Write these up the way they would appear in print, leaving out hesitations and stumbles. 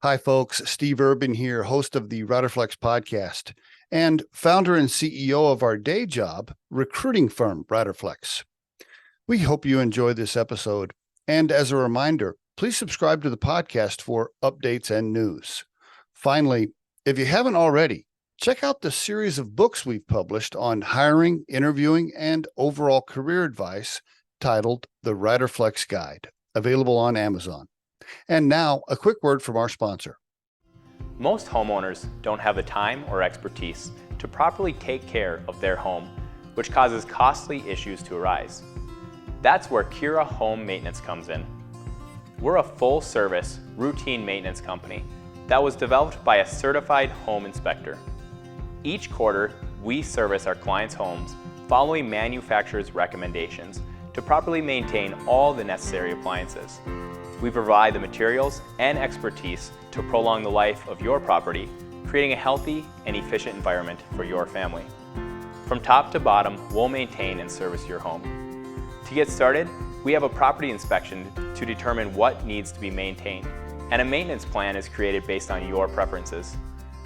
Hi, folks. Steve Urban here, host of the Riderflex podcast and founder and CEO of our day job recruiting firm, Riderflex. We hope you enjoy this episode. And as a reminder, please subscribe to the podcast for updates and news. Finally, if you haven't already, check out the series of books we've published on hiring, interviewing, and overall career advice titled The Riderflex Guide, available on Amazon. And now, a quick word from our sponsor. Most homeowners don't have the time or expertise to properly take care of their home, which causes costly issues to arise. That's where Kira Home Maintenance comes in. We're a full-service, routine maintenance company that was developed by a certified home inspector. Each quarter, we service our clients' homes following manufacturer's recommendations to properly maintain all the necessary appliances. We provide the materials and expertise to prolong the life of your property, creating a healthy and efficient environment for your family. From top to bottom, we'll maintain and service your home. To get started, we have a property inspection to determine what needs to be maintained, and a maintenance plan is created based on your preferences.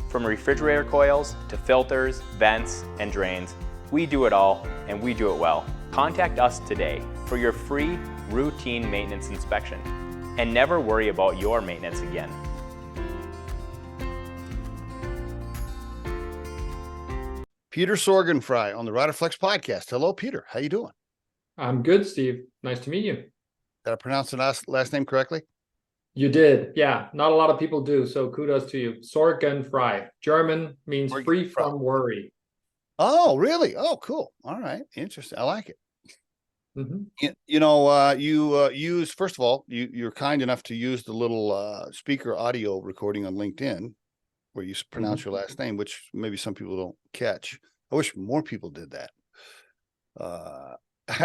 From refrigerator coils to filters, vents, and drains, we do it all, and we do it well. Contact us today for your free routine maintenance inspection, and never worry about your maintenance again. Peter Sorgenfrei on the Riderflex podcast. Hello, Peter. How you doing? I'm good, Steve. Nice to meet you. Did I pronounce the last name correctly? You did. Yeah, not a lot of people do, so kudos to you. Sorgenfrei. German means free from worry. Oh, really? Oh, cool. All right. Interesting. I like it. Mm-hmm. You use, first of all, you're kind enough to use the little speaker audio recording on LinkedIn where you pronounce your last name, which maybe some people don't catch. I wish more people did that. I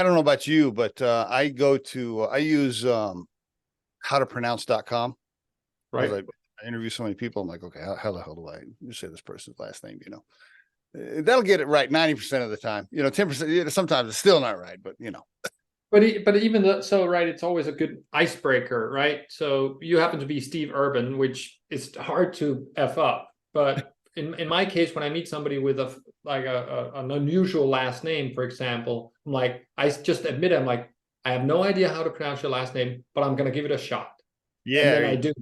don't know about you, but I use howtopronounce.com. Right. I interview so many people. I'm like, okay, how the hell do I say this person's last name? That'll get it right 90% of the time. 10%. Sometimes it's still not right, but But even so, right? It's always a good icebreaker, right? So you happen to be Steve Urban, which is hard to f up. But in my case, when I meet somebody with an unusual last name, for example, I'm like, I just admit I'm like, I have no idea how to pronounce your last name, but I'm going to give it a shot. Yeah, and then I do.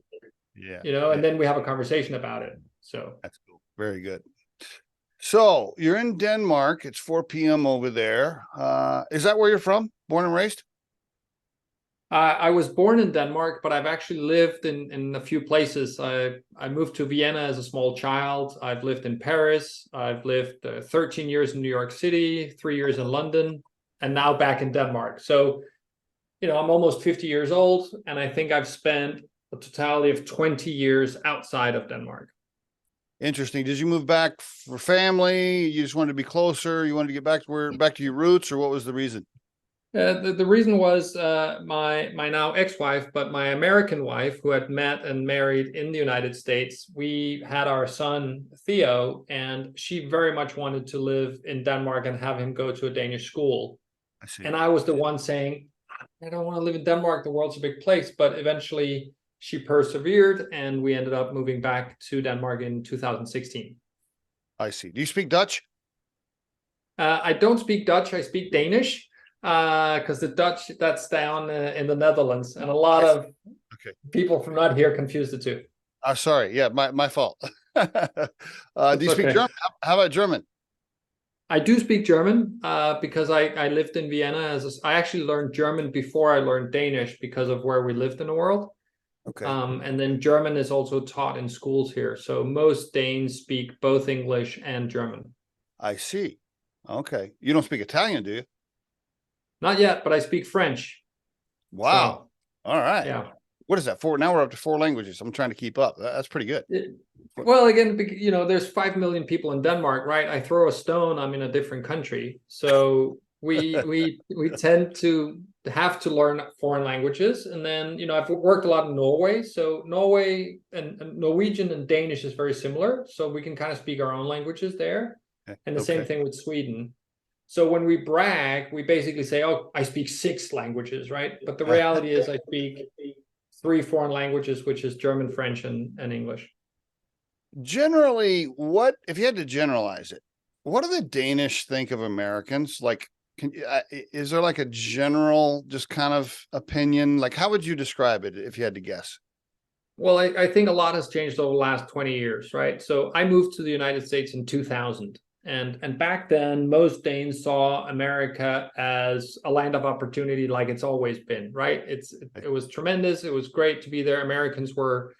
Yeah, and then we have a conversation about it. So that's cool. Very good. So you're in Denmark. It's 4 p.m. over there. Is that where you're from? Born and raised? I was born in Denmark, but I've actually lived in a few places. I moved to Vienna as a small child. I've lived in Paris. I've lived 13 years in New York City, 3 years in London, and now back in Denmark. So, I'm almost 50 years old, and I think I've spent a totality of 20 years outside of Denmark. Interesting. Did you move back for family? You just wanted to be closer? You wanted to get back to your roots, or what was the reason? The reason was my now ex-wife, but my American wife, who had met and married in the United States. We had our son, Theo, and she very much wanted to live in Denmark and have him go to a Danish school. I see. And I was the one saying, I don't want to live in Denmark. The world's a big place. But eventually she persevered, and we ended up moving back to Denmark in 2016. I see. Do you speak Dutch? I don't speak Dutch. I speak Danish. Because the Dutch, that's down in the Netherlands, and a lot of people from not here confuse the two. Sorry. Yeah, my fault. Do you speak German? How about German? I do speak German because I lived in Vienna. I actually learned German before I learned Danish because of where we lived in the world. Okay. And then German is also taught in schools here. So most Danes speak both English and German. I see. Okay. You don't speak Italian, do you? Not yet, but I speak French. Wow. So, all right. Yeah. What is that? Now we're up to 4 languages. I'm trying to keep up. That's pretty good. Well, again, there's 5 million people in Denmark, right? I throw a stone, I'm in a different country. So we tend to have to learn foreign languages. And then, I've worked a lot in Norway. So Norway and Norwegian and Danish is very similar. So we can kind of speak our own languages there. And the same thing with Sweden. So when we brag, we basically say, oh, I speak 6 languages, right? But the reality is I speak three foreign languages, which is German, French, and English. Generally, what if you had to generalize it? What do the Danish think of Americans? Like, is there like a general, just kind of opinion? Like, how would you describe it if you had to guess? Well, I think a lot has changed over the last 20 years, right? So I moved to the United States in 2000. And back then, most Danes saw America as a land of opportunity, like it's always been, right? It was tremendous. It was great to be there. Americans were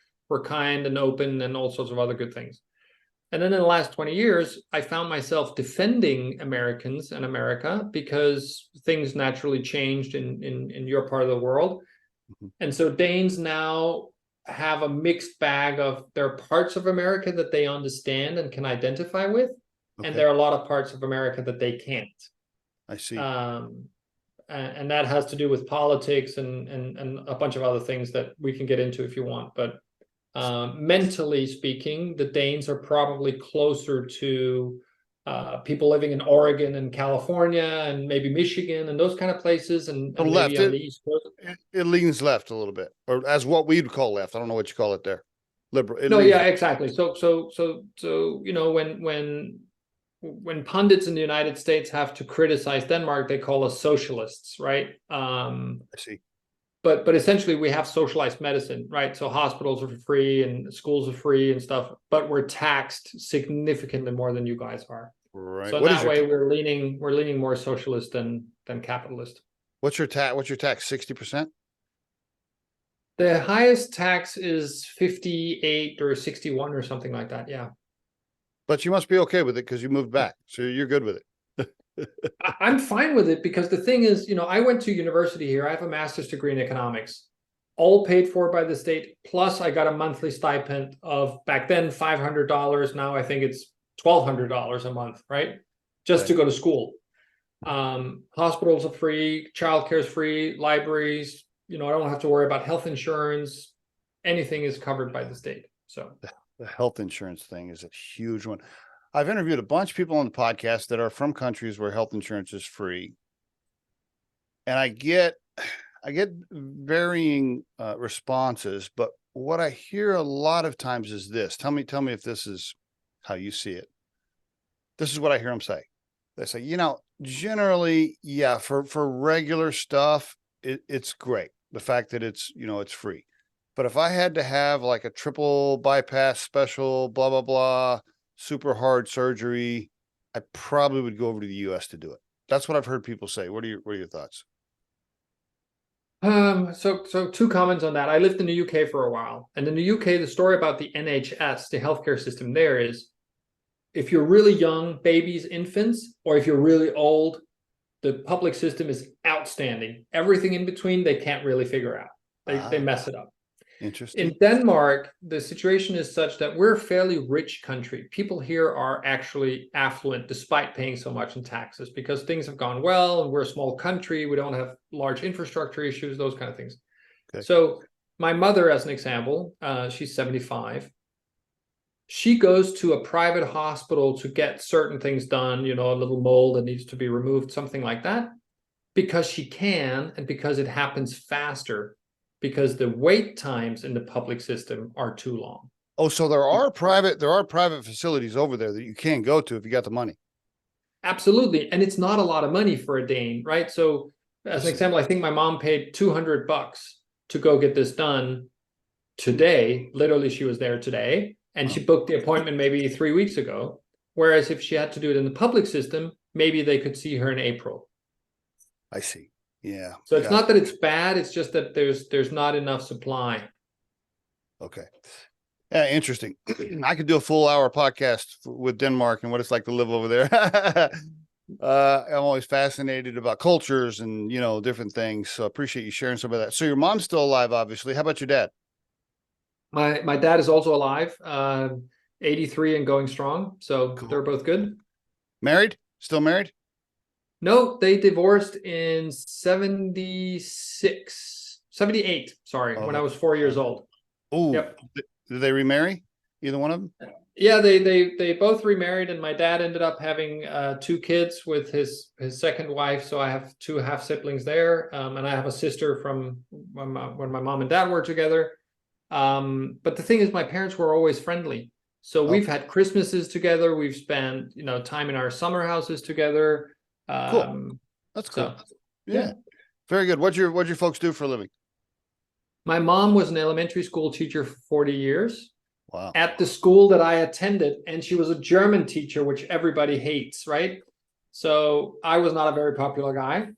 kind and open and all sorts of other good things. And then in the last 20 years, I found myself defending Americans and America because things naturally changed in your part of the world. Mhm. And so Danes now have a mixed bag of there are parts of America that they understand and can identify with, Okay. and there are a lot of parts of America that they can't. I see. And that has to do with politics and a bunch of other things that we can get into if you want. But mentally speaking, the Danes are probably closer to people living in Oregon and California and maybe Michigan and those kind of places, and maybe left on the East Coast. It leans left a little bit, or as what we'd call left. I don't know what you call it there. Liberal. No, yeah, exactly. So you know, when pundits in the United States have to criticize Denmark, they call us socialists, right? I see. But essentially we have socialized medicine, right? So hospitals are free and schools are free and stuff, but we're taxed significantly more than you guys are. Right. So in that way, we're leaning more socialist than capitalist. What's your tax? 60%? The highest tax is 58 or 61 or something like that. Yeah. But you must be okay with it because you moved back, so you're good with it. I'm fine with it because the thing is, you know, I went to university here. I have a master's degree in economics, all paid for by the state. Plus, I got a monthly stipend of back then $500. Now I think it's $1,200 a month, right? Just to go to school. Hospitals are free, childcare is free, libraries. You know, I don't have to worry about health insurance. Anything is covered by the state. So the health insurance thing is a huge one. I've interviewed a bunch of people on the podcast that are from countries where health insurance is free. And I get varying responses, but what I hear a lot of times is this. Tell me if this is how you see it. This is what I hear them say. They say, you know, generally, yeah, for regular stuff, it's great. The fact that it's, you know, it's free. But if I had to have like a triple bypass special, blah, blah, blah, super hard surgery, I probably would go over to the US to do it. That's what I've heard people say. What are your thoughts? So two comments on that. I lived in the UK for a while, and in the UK, the story about the NHS, the healthcare system there, is if you're really young, babies, infants, or if you're really old, the public system is outstanding. Everything in between, they can't really figure out. They mess it up. Interesting. In Denmark, the situation is such that we're a fairly rich country. People here are actually affluent despite paying so much in taxes because things have gone well and we're a small country. We don't have large infrastructure issues, those kind of things. Okay. So my mother, as an example, she's 75. She goes to a private hospital to get certain things done, you know, a little mole that needs to be removed, something like that, because she can and because it happens faster. Because the wait times in the public system are too long. Oh, so there are private facilities over there that you can go to if you got the money. Absolutely. And it's not a lot of money for a Dane, right? So as an example, I think my mom paid $200 to go get this done today. Literally, she was there today. And she booked the appointment maybe 3 weeks ago. Whereas if she had to do it in the public system, maybe they could see her in April. I see. Yeah. So it's not that it's bad. It's just that there's not enough supply. Okay. Yeah, interesting. I could do a full hour podcast with Denmark and what it's like to live over there. I'm always fascinated about cultures and, you know, different things. So I appreciate you sharing some of that. So your mom's still alive, obviously. How about your dad? My dad is also alive, 83 and going strong. So cool. They're both good. Married? Still married? No, they divorced in 78, sorry, when I was 4 years old. Oh, yep. Did they remarry? Either one of them? Yeah, they both remarried, and my dad ended up having 2 kids with his second wife. So I have 2 half siblings there, and I have a sister from when my mom and dad were together. But the thing is, my parents were always friendly. So we've had Christmases together. We've spent time in our summer houses together. Cool. That's cool. So, yeah, very good. What'd your folks do for a living? My mom was an elementary school teacher for 40 years. Wow. At the school that I attended, and she was a German teacher, which everybody hates, right? So I was not a very popular guy.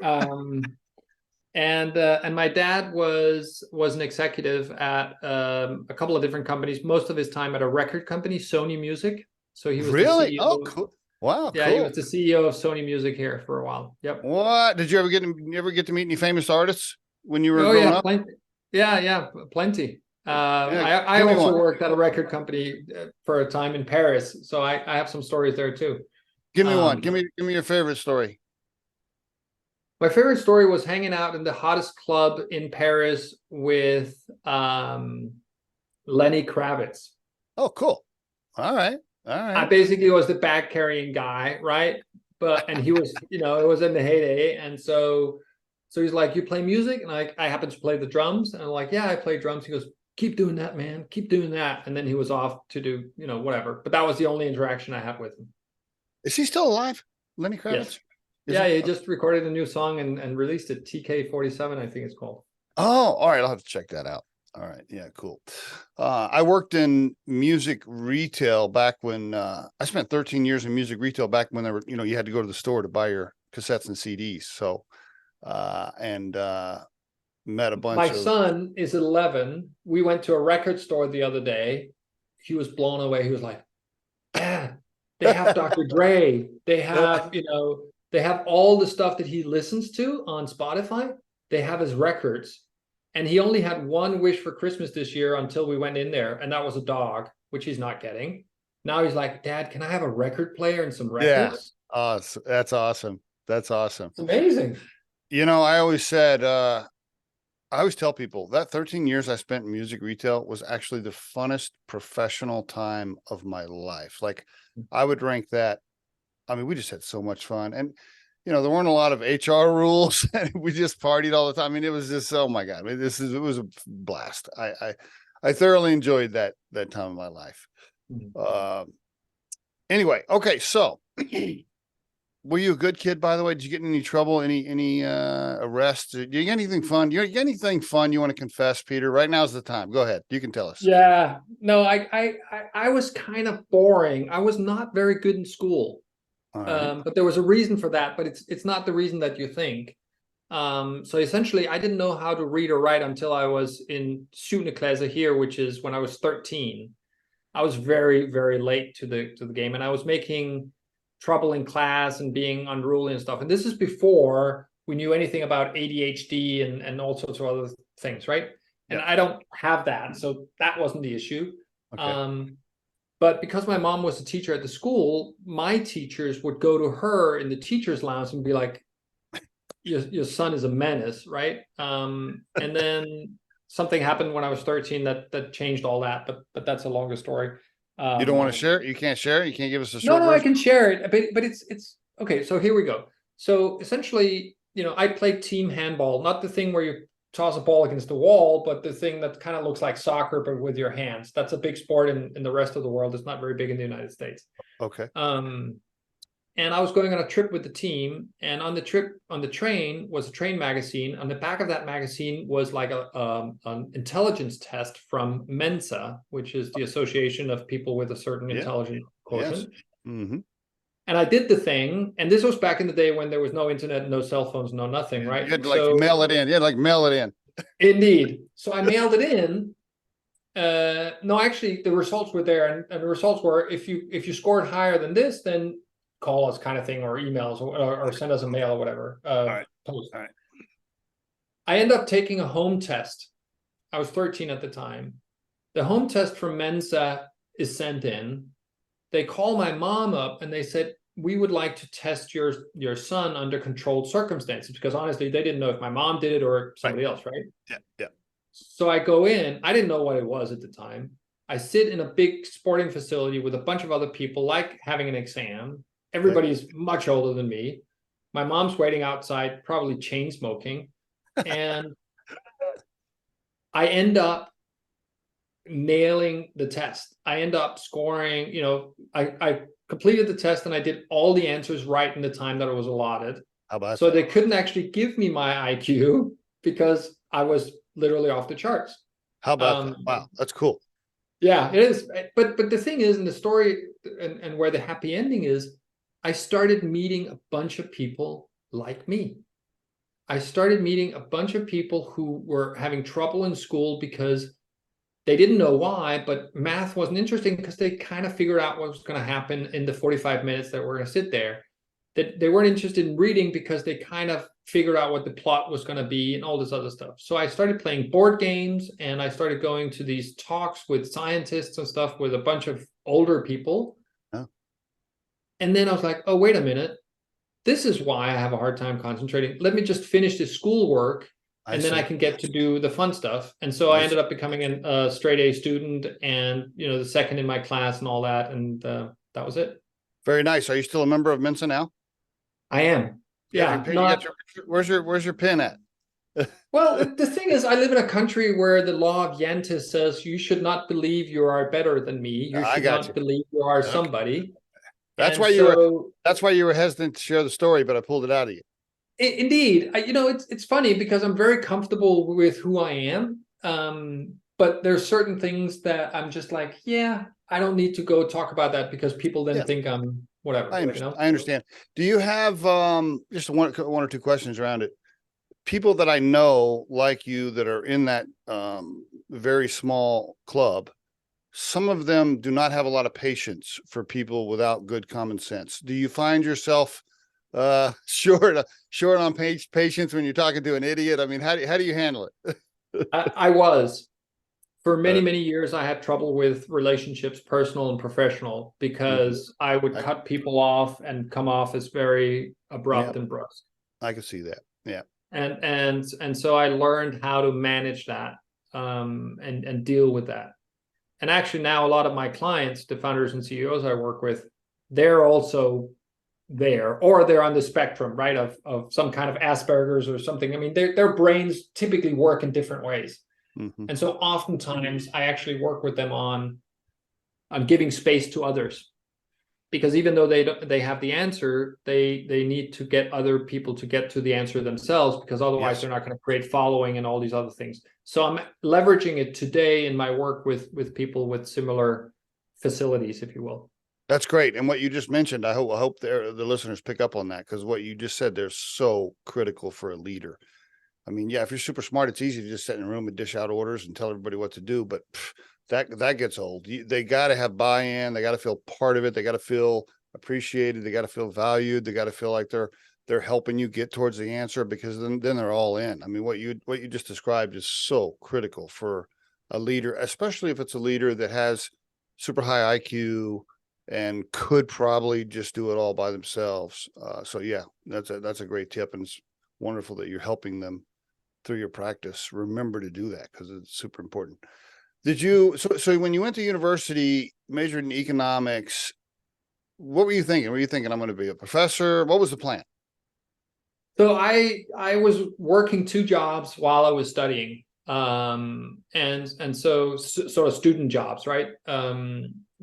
And my dad was an executive at a couple of different companies, most of his time at a record company, Sony Music. So he was really? the CEO. Oh, cool. Wow, yeah, cool. He was the CEO of Sony Music here for a while. Yep. What? Did you ever get to meet any famous artists when you were growing up? Plenty. Yeah, plenty. I give me also one. worked at a record company for a time in Paris, so I have some stories there too. Give me one. Give me your favorite story. My favorite story was hanging out in the hottest club in Paris with Lenny Kravitz. Oh, cool. All right. I basically was the bag carrying guy, right? And he was, it was in the heyday, and so he's like, "You play music?" And I happen to play the drums, and I'm like, "Yeah, I play drums." He goes, "Keep doing that, man. Keep doing that." And then he was off to do, whatever. But that was the only interaction I had with him. Is he still alive, Lenny Kravitz? Yes. He just recorded a new song and released it. TK47, I think it's called. Oh, all right. I'll have to check that out. All right. Yeah, cool. I worked in music retail back when I spent 13 years in music retail back when there were, you had to go to the store to buy your cassettes and CDs. So, met a bunch My of. son is 11. We went to a record store the other day. He was blown away. He was like, "Dad, they have Dr. Dre. They have, they have all the stuff that he listens to on Spotify. They have his records." And he only had one wish for Christmas this year until we went in there, and that was a dog, which he's not getting. Now he's like, "Dad, can I have a record player and some records?" Yeah. Oh, that's awesome. That's awesome. It's amazing. I always said, I always tell people that 13 years I spent in music retail was actually the funnest professional time of my life. Like, I would rank that. I mean, we just had so much fun, and there weren't a lot of HR rules. We just partied all the time. I mean, it was just, oh my God, it was a blast. I thoroughly enjoyed that time of my life. Anyway, okay, so were you a good kid, by the way? Did you get in any trouble, any arrests? Do you get anything fun? You get anything fun you want to confess, Peter? Right now's the time. Go ahead. You can tell us. Yeah. No, I was kind of boring. I was not very good in school. Right. But there was a reason for that, but it's not the reason that you think. So essentially, I didn't know how to read or write until I was in 7. class here, which is when I was 13. I was very, very late to the game, and I was making trouble in class and being unruly and stuff. And this is before we knew anything about ADHD and all sorts of other things, right? And I don't have that, so that wasn't the issue. Okay. But because my mom was a teacher at the school, my teachers would go to her in the teacher's lounge and be like, your son is a menace, right? And then something happened when I was 13 that changed all that, but that's a longer story. You don't want to share it? You can't share it? You can't give us a short No, version? I can share it, but it's okay. So here we go. So essentially, I played team handball, not the thing where you toss a ball against the wall, but the thing that kind of looks like soccer, but with your hands. That's a big sport in the rest of the world. It's not very big in the United States. Okay. And I was going on a trip with the team, and on the trip, on the train was a train magazine. On the back of that magazine was like an intelligence test from Mensa, which is the association of people with a certain intelligence quotient. Yes. Mm-hmm. And I did the thing, and this was back in the day when there was no internet, no cell phones, no nothing, right? You had to mail it in. You had to mail it in. Indeed. So I mailed it in. No, actually, the results were there, and the results were if you scored higher than this, then call us, kind of thing, or emails, or send us a mail or whatever. All right. Post. All right. I ended up taking a home test. I was 13 at the time. The home test from Mensa is sent in. They call my mom up and they said, "We would like to test your son under controlled circumstances," because honestly, they didn't know if my mom did it or somebody else, right? Yeah. So I go in. I didn't know what it was at the time. I sit in a big sporting facility with a bunch of other people, like having an exam. Everybody's much older than me. My mom's waiting outside, probably chain smoking. And I end up nailing the test. I end up scoring, I completed the test and I did all the answers right in the time that it was allotted. How about so that? They couldn't actually give me my IQ because I was literally off the charts. How about that? Wow, that's cool. Yeah, it is. But the thing is, in the story, and where the happy ending is, I started meeting a bunch of people like me. I started meeting a bunch of people who were having trouble in school because they didn't know why, but math wasn't interesting because they kind of figured out what was going to happen in the 45 minutes that we're going to sit there. That they weren't interested in reading because they kind of figured out what the plot was going to be and all this other stuff. So I started playing board games and I started going to these talks with scientists and stuff with a bunch of older people. Oh. And then I was like, oh, wait a minute. This is why I have a hard time concentrating. Let me just finish this schoolwork and then I can get to do the fun stuff. And so I ended up becoming a straight A student and, the second in my class and all that. And that was it. Very nice. Are you still a member of Mensa now? I am. Yeah. Where's your pin at? Well, the thing is, I live in a country where the law of Yantis says you should not believe you are better than me. You should not believe you are somebody. That's why you were hesitant to share the story, but I pulled it out of you. Indeed. It's funny because I'm very comfortable with who I am. But there's certain things that I'm just like, yeah, I don't need to go talk about that because people then think I'm whatever. I understand. Do you have just one or two questions around it? People that I know like you that are in that very small club, some of them do not have a lot of patience for people without good common sense. Do you find yourself short on patience when you're talking to an idiot? I mean, how do you handle it? I was. For many years, I had trouble with relationships, personal and professional, because I would cut people off and come off as very abrupt and brusque. I can see that. Yeah. And so I learned how to manage that and deal with that. And actually now a lot of my clients, the founders and CEOs I work with, they're also there, or they're on the spectrum, right, of some kind of Asperger's or something. I mean, their brains typically work in different ways. And so oftentimes I actually work with them on giving space to others, because even though they have the answer, they need to get other people to get to the answer themselves, because otherwise they're not going to create following and all these other things. So I'm leveraging it today in my work with people with similar facilities, if you will. That's great. And what you just mentioned, I hope the listeners pick up on that, because what you just said, they're so critical for a leader. I mean, yeah, if you're super smart, it's easy to just sit in a room and dish out orders and tell everybody what to do. But that gets old. They got to have buy-in. They got to feel part of it. They got to feel appreciated. They got to feel valued. They got to feel like they're helping you get towards the answer, because then they're all in. I mean, what you just described is so critical for a leader, especially if it's a leader that has super high IQ and could probably just do it all by themselves. So yeah, that's a great tip, and it's wonderful that you're helping them through your practice. Remember to do that, because it's super important. So when you went to university, majored in economics, what were you thinking? Were you thinking, I'm going to be a professor? What was the plan? So I was working two jobs while I was studying, and so sort of student jobs, right?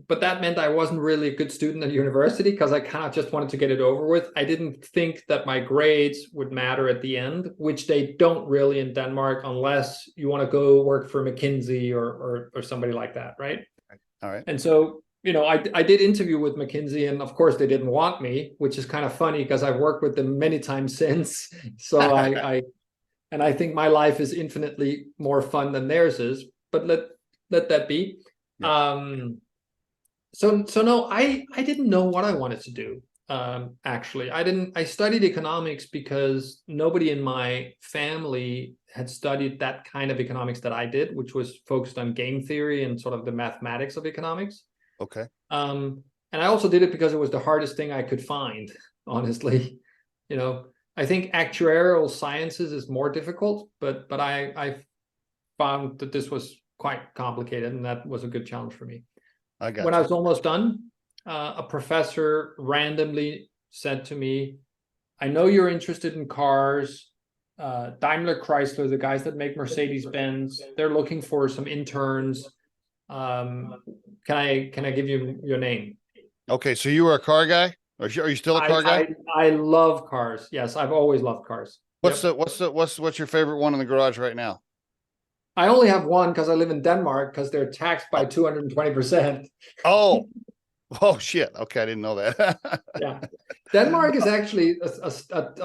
But that meant I wasn't really a good student at university, because I kind of just wanted to get it over with. I didn't think that my grades would matter at the end, which they don't really in Denmark, unless you want to go work for McKinsey or somebody like that, right? All right. And so, I did interview with McKinsey, and of course they didn't want me, which is kind of funny because I've worked with them many times since. So I think my life is infinitely more fun than theirs is, but let that be. Yeah. So no, I didn't know what I wanted to do. Actually, I studied economics because nobody in my family had studied that kind of economics that I did, which was focused on game theory and sort of the mathematics of economics. Okay. And I also did it because it was the hardest thing I could find, honestly. I think actuarial sciences is more difficult, but I found that this was quite complicated, and that was a good challenge for me. I got When you. I was almost done, a professor randomly said to me, I know you're interested in cars. Daimler Chrysler, the guys that make Mercedes-Benz, they're looking for some interns. Can I give you your name? Okay, so you were a car guy? Are you still a car guy? I love cars. Yes, I've always loved cars. What's Yep. what's your favorite one in the garage right now? I only have one because I live in Denmark because they're taxed by 220%. Oh, oh shit. Okay, I didn't know that. Yeah. Denmark is actually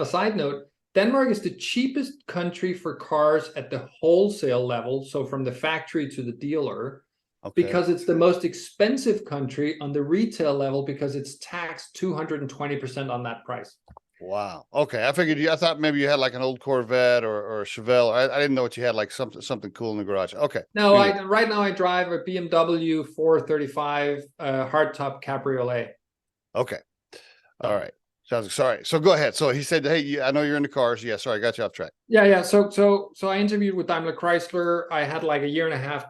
a side note. Denmark is the cheapest country for cars at the wholesale level, so from the factory to the dealer, Okay. because it's the most expensive country on the retail level because it's taxed 220% on that price. Wow. Okay. I thought maybe you had like an old Corvette or a Chevelle. I didn't know what you had, like something cool in the garage. Okay. No, right now I drive a BMW 435 hardtop cabriolet. Okay. All right. Sounds sorry. So go ahead. So he said, "Hey, I know you're into cars." Yeah. Sorry, I got you off track. Yeah. So I interviewed with Daimler Chrysler. I had like a year and a half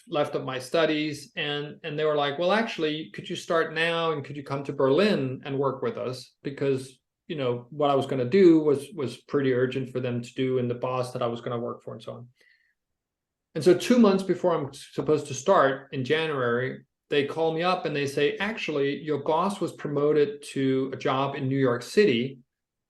left of my studies, and they were like, "Well, actually, could you start now, and could you come to Berlin and work with us?" Because what I was going to do was pretty urgent for them to do, and the boss that I was going to work for, and so on. And so 2 months before I'm supposed to start in January, they call me up and they say, actually, your boss was promoted to a job in New York City.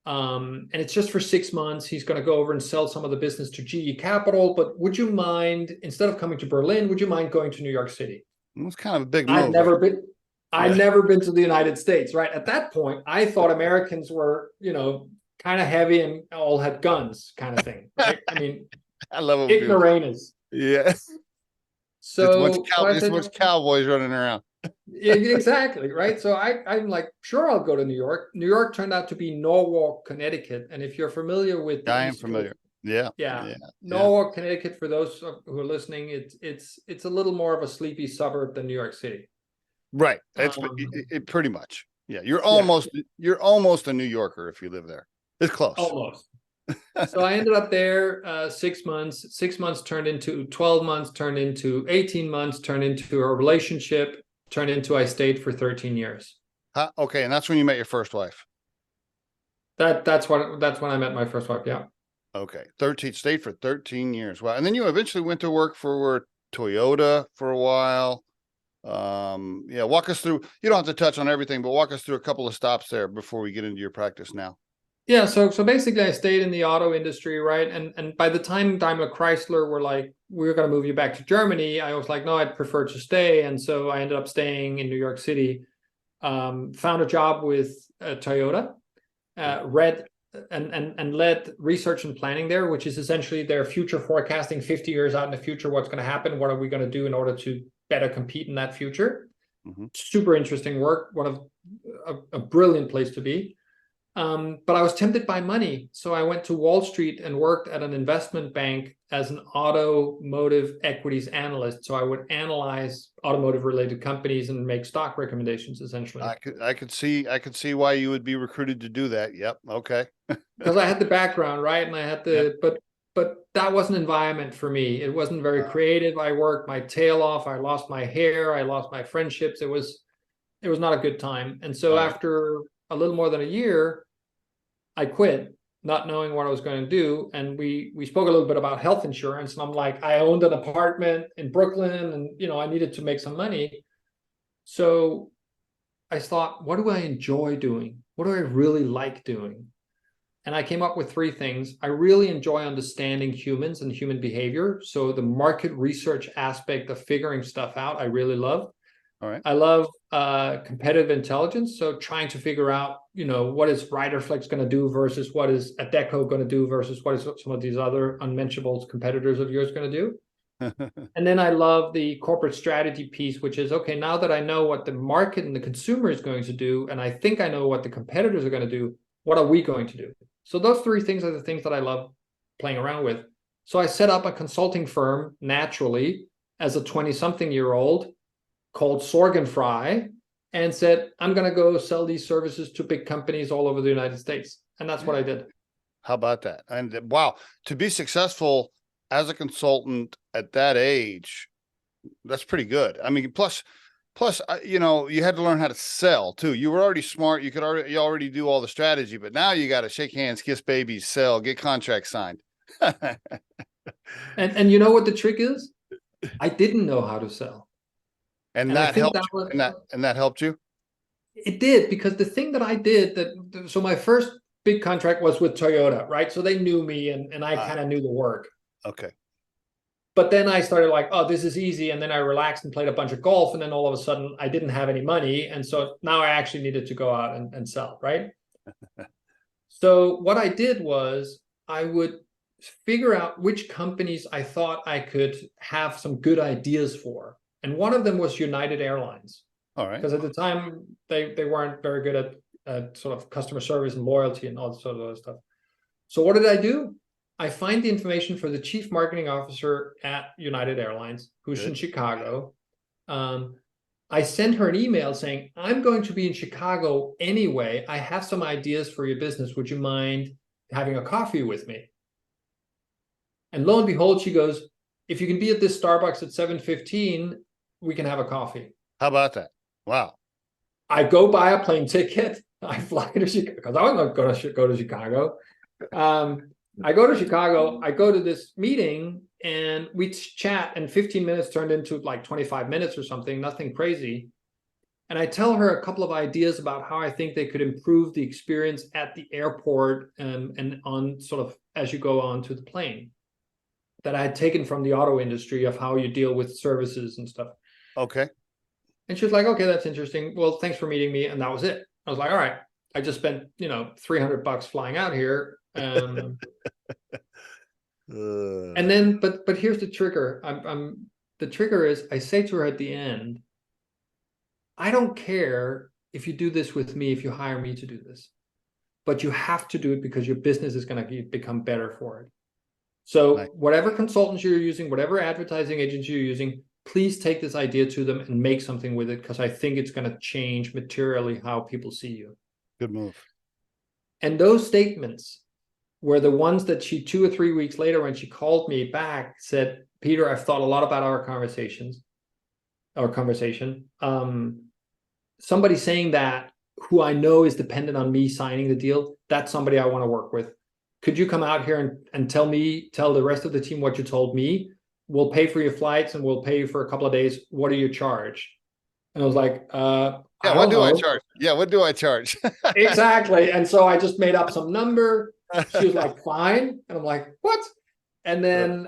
And it's just for 6 months. He's going to go over and sell some of the business to GE Capital. But would you mind, instead of coming to Berlin, would you mind going to New York City? It was kind of a big move. I'd never been to the United States, right? At that point, I thought Americans were, kind of heavy and all had guns kind of thing. Right? I mean, I love it. Ignoramus. Yeah. So just a bunch of cowboys running around. Exactly, right? So I'm like, sure, I'll go to New York. New York turned out to be Norwalk, Connecticut. And if you're familiar with I am familiar. Yeah. Norwalk, Connecticut, for those who are listening, it's a little more of a sleepy suburb than New York City. Right. It's it pretty much. Yeah. You're almost a New Yorker if you live there. It's close. Almost. So I ended up there 6 months. 6 months turned into 12 months, turned into 18 months, turned into a relationship, turned into I stayed for 13 years. Okay, and that's when you met your first wife. That's when I met my first wife. Yeah. Okay, stayed for 13 years. Wow, and then you eventually went to work for Toyota for a while. Yeah, walk us through. You don't have to touch on everything, but walk us through a couple of stops there before we get into your practice now. Yeah, so basically I stayed in the auto industry, right? And by the time Daimler Chrysler were like, we're going to move you back to Germany, I was like, no, I'd prefer to stay. And so I ended up staying in New York City, found a job with Toyota, led research and planning there, which is essentially their future forecasting, 50 years out in the future, what's going to happen, what are we going to do in order to better compete in that future. Mm-hmm. Super interesting work, a brilliant place to be. But I was tempted by money. So I went to Wall Street and worked at an investment bank as an automotive equities analyst. So I would analyze automotive related companies and make stock recommendations, essentially. I could see why you would be recruited to do that. Yep. Okay. Because I had the background, right? And I had but that wasn't an environment for me. It wasn't very creative. I worked my tail off. I lost my hair. I lost my friendships. It was not a good time. And so after a little more than a year, I quit, not knowing what I was going to do. And we spoke a little bit about health insurance. And I'm like, I owned an apartment in Brooklyn and, I needed to make some money. So I thought, what do I enjoy doing? What do I really like doing? And I came up with 3 things. I really enjoy understanding humans and human behavior. So the market research aspect of figuring stuff out, I really love. All right. I love competitive intelligence. So trying to figure out, what is Riderflex going to do versus what is Adecco going to do versus what is some of these other unmentionable competitors of yours going to do. And then I love the corporate strategy piece, which is, okay, now that I know what the market and the consumer is going to do, and I think I know what the competitors are going to do, what are we going to do? So those 3 things are the things that I love playing around with. So I set up a consulting firm naturally as a 20-something-year-old called Sorgenfrei and said, I'm going to go sell these services to big companies all over the United States. And that's what I did. How about that? And wow, to be successful as a consultant at that age, That's pretty good. I mean, plus, you know, you had to learn how to sell too. You were already smart. You already do all the strategy, but now you got to shake hands, kiss babies, sell, get contracts signed. And you know what the trick is? I didn't know how to sell. And I that think helped that you. was, And that helped you. it did, because the thing that I did so my first big contract was with Toyota, right? So they knew me and I kind of knew the work. Okay. But then I started like, oh, this is easy. And then I relaxed and played a bunch of golf. And then all of a sudden I didn't have any money. And so now I actually needed to go out and sell, right? So what I did was I would figure out which companies I thought I could have some good ideas for. And one of them was United Airlines. All right. Because at the time they weren't very good at sort of customer service and loyalty and all sort of other stuff. So what did I do? I find the information for the chief marketing officer at United Airlines, who's in Chicago. I sent her an email saying, I'm going to be in Chicago anyway. I have some ideas for your business. Would you mind having a coffee with me? And lo and behold, she goes, if you can be at this Starbucks at 7:15, we can have a coffee. How about that? Wow. I go buy a plane ticket. I fly to Chicago because I wasn't going to go to Chicago. I go to Chicago. I go to this meeting and we chat, and 15 minutes turned into like 25 minutes or something, nothing crazy. And I tell her a couple of ideas about how I think they could improve the experience at the airport and on sort of as you go on to the plane that I had taken from the auto industry of how you deal with services and stuff. Okay. And she was like, okay, that's interesting. Well, thanks for meeting me. And that was it. I was like, all right, I just spent, $300 flying out here. And then, but here's the trigger. The trigger is I say to her at the end, I don't care if you do this with me, if you hire me to do this, but you have to do it because your business is going to become better for it. So whatever consultants you're using, whatever advertising agency you're using, please take this idea to them and make something with it, because I think it's going to change materially how people see you. Good move. And those statements were the ones that she 2 or 3 weeks later, when she called me back, said, Peter, I've thought a lot about our conversation. Somebody saying that who I know is dependent on me signing the deal, that's somebody I want to work with. Could you come out here and tell the rest of the team what you told me? We'll pay for your flights and we'll pay you for a couple of days. What do you charge? And I was like, what do I charge? Yeah, what do I charge? Exactly. And so I just made up some number. She was like, fine. And I'm like, what? And then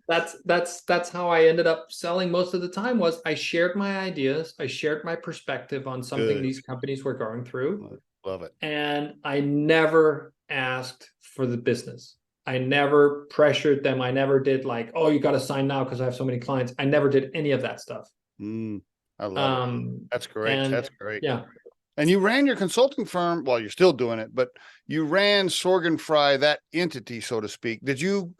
that's how I ended up selling most of the time. Was I shared my ideas, I shared my perspective on something these companies were going through. Love it. And I never asked for the business. I never pressured them. I never did like, oh, you got to sign now because I have so many clients. I never did any of that stuff. I love it. That's great. That's great. Yeah. And you ran your consulting firm. Well, you're still doing it, but you ran Sorgenfrei, that entity, so to speak. Did you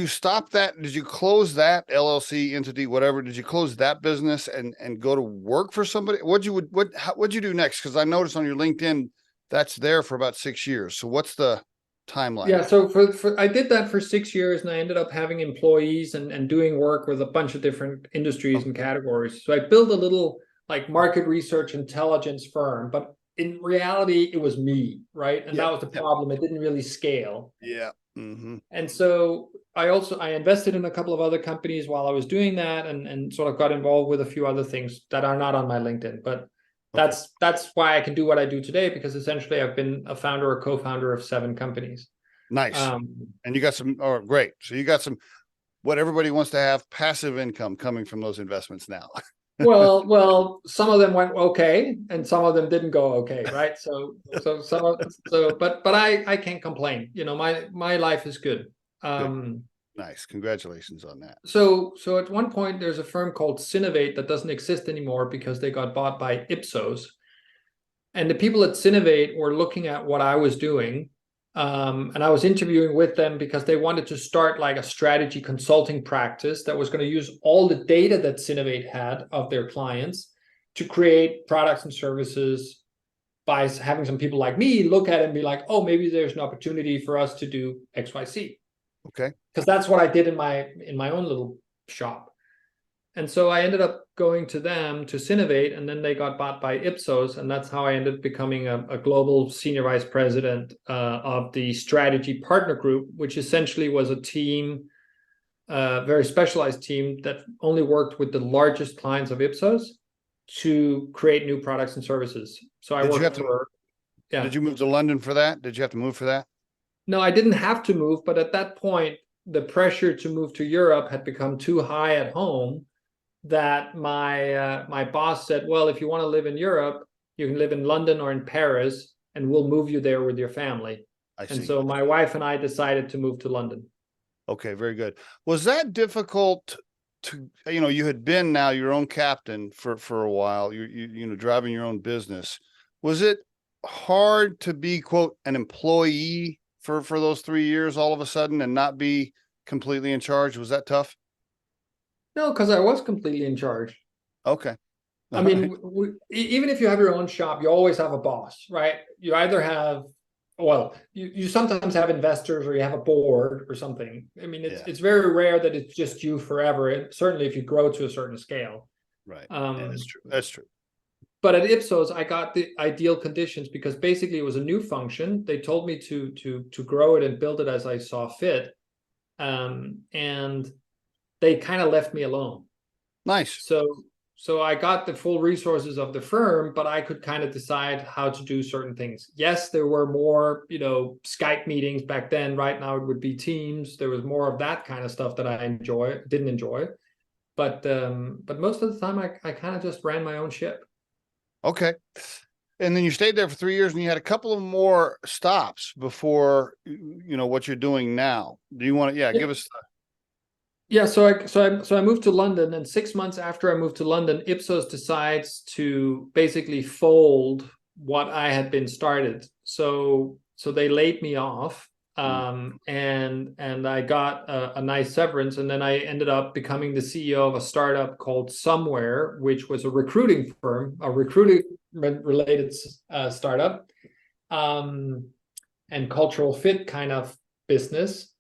stop that? Did you close that LLC entity, whatever? Did you close that business and go to work for somebody? What'd you do next? Because I noticed on your LinkedIn that's there for about 6 years. So what's the timeline? Yeah, so for I did that for 6 years, and I ended up having employees and doing work with a bunch of different industries and categories. So I built a little like market research intelligence firm, but in reality, it was me, right? And that was the problem. It didn't really scale. Yeah. Mm-hmm. And so I invested in a couple of other companies while I was doing that, and sort of got involved with a few other things that are not on my LinkedIn. But that's why I can do what I do today, because essentially I've been a founder or co-founder of 7 companies. Nice. And you got some, great. So you got some, what everybody wants to have, passive income coming from those investments now. well, some of them went okay, and some of them didn't go okay, right? But I can't complain. My life is good. Nice. Congratulations on that. So at one point there's a firm called Synovate that doesn't exist anymore because they got bought by Ipsos. And the people at Synovate were looking at what I was doing. And I was interviewing with them because they wanted to start like a strategy consulting practice that was going to use all the data that Synovate had of their clients to create products and services by having some people like me look at it and be like, oh, maybe there's an opportunity for us to do XYZ. Okay. Because that's what I did in my own little shop. And so I ended up going to them to Synovate, and then they got bought by Ipsos, and that's how I ended up becoming a global senior vice president of the strategy partner group, which essentially was a team, very specialized team that only worked with the largest clients of Ipsos to create new products and services. So I worked for, yeah. Did you move to London for that? Did you have to move for that? No, I didn't have to move, but at that point, the pressure to move to Europe had become too high at home, that my boss said, well, if you want to live in Europe, you can live in London or in Paris, and we'll move you there with your family. And so my wife and I decided to move to London. Okay, very good. Was that difficult to, you had been now your own captain for a while, you driving your own business. Was it hard to be, quote, an employee for those 3 years all of a sudden and not be completely in charge? Was that tough? No, because I was completely in charge. Okay. I mean, even if you have your own shop, you always have a boss, right? You either have, well, you sometimes have investors, or you have a board or something. I mean, it's very rare that it's just you forever. And certainly if you grow to a certain scale. Right. That's true. That's true. But at Ipsos, I got the ideal conditions because basically it was a new function. They told me to grow it and build it as I saw fit. And they kind of left me alone. Nice. So I got the full resources of the firm, but I could kind of decide how to do certain things. Yes, there were more, Skype meetings back then. Right now it would be Teams. There was more of that kind of stuff that I didn't enjoy. But most of the time I kind of just ran my own ship. Okay. And then you stayed there for 3 years, and you had a couple of more stops before, what you're doing now. Do you want to, give us Yeah, so I moved to London, and 6 months after I moved to London, Ipsos decides to basically fold what I had been started. So they laid me off, and I got a nice severance, and then I ended up becoming the CEO of a startup called Somewhere, which was a recruiting firm, a recruitment-related startup, and cultural fit kind of business.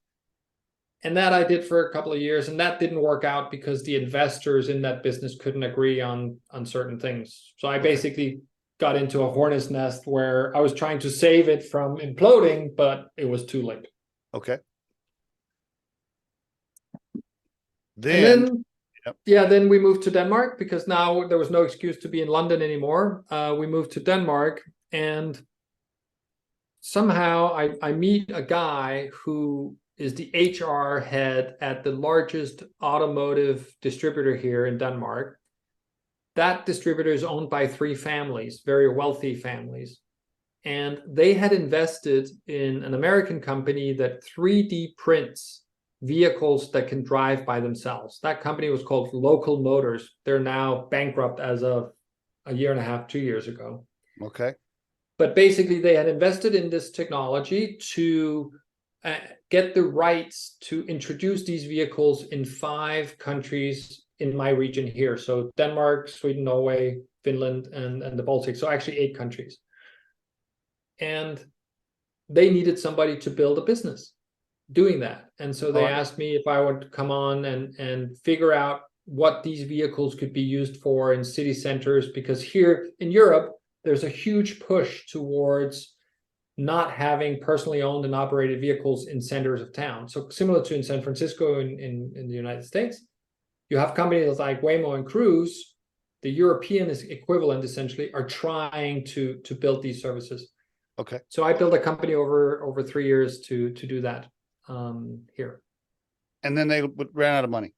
And that I did for a couple of years, and that didn't work out because the investors in that business couldn't agree on certain things. So I basically got into a hornet's nest where I was trying to save it from imploding, but it was too late. Okay. Then we moved to Denmark because now there was no excuse to be in London anymore. We moved to Denmark, and somehow I meet a guy who is the HR head at the largest automotive distributor here in Denmark. That distributor is owned by 3 families, very wealthy families. And they had invested in an American company that 3D prints vehicles that can drive by themselves. That company was called Local Motors. They're now bankrupt as of a year and a half, 2 years ago. Okay. But basically they had invested in this technology to get the rights to introduce these vehicles in 5 countries in my region here. So Denmark, Sweden, Norway, Finland, and the Baltics. So actually 8 countries. And they needed somebody to build a business doing that. And so they asked me if I would come on and figure out what these vehicles could be used for in city centers, because here in Europe, there's a huge push towards not having personally owned and operated vehicles in centers of town. So similar to in San Francisco in the United States, you have companies like Waymo and Cruise, the European equivalent essentially, are trying to build these services. Okay. So I built a company over 3 years to do that here. And then they ran out of money.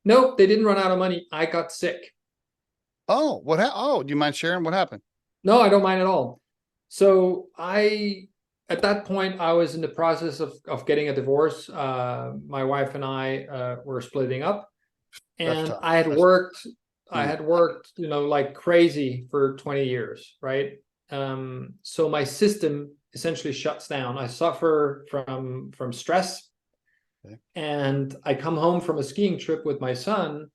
Nope, they didn't run out of money. I got sick. Oh, do you mind sharing what happened? No, I don't mind at all. So at that point, I was in the process of getting a divorce. My wife and I were splitting up, and I had worked, like crazy for 20 years, right? So my system essentially shuts down. I suffer from stress, and I come home from a skiing trip with my son,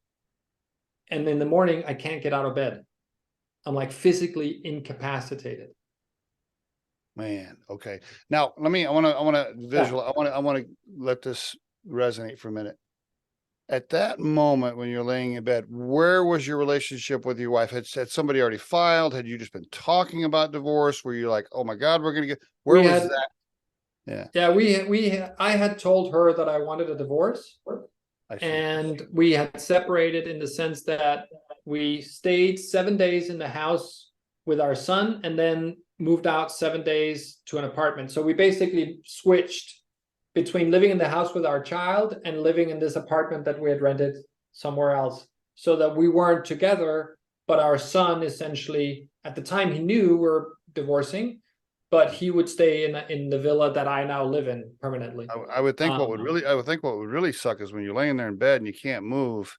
and in the morning I can't get out of bed. I'm like physically incapacitated. Man, okay. Now I want to visualize. I want to let this resonate for a minute. At that moment when you're laying in bed, where was your relationship with your wife? Had somebody already filed? Had you just been talking about divorce? Were you like, oh my God, we're gonna get, where We was had, that? Yeah, I had told her that I wanted a divorce, I see. and we had separated in the sense that we stayed 7 days in the house with our son and then moved out 7 days to an apartment. So we basically switched between living in the house with our child and living in this apartment that we had rented somewhere else, so that we weren't together, but our son essentially, at the time, he knew we're divorcing, but he would stay in the villa that I now live in permanently. I would think what would really suck is when you're laying there in bed and you can't move.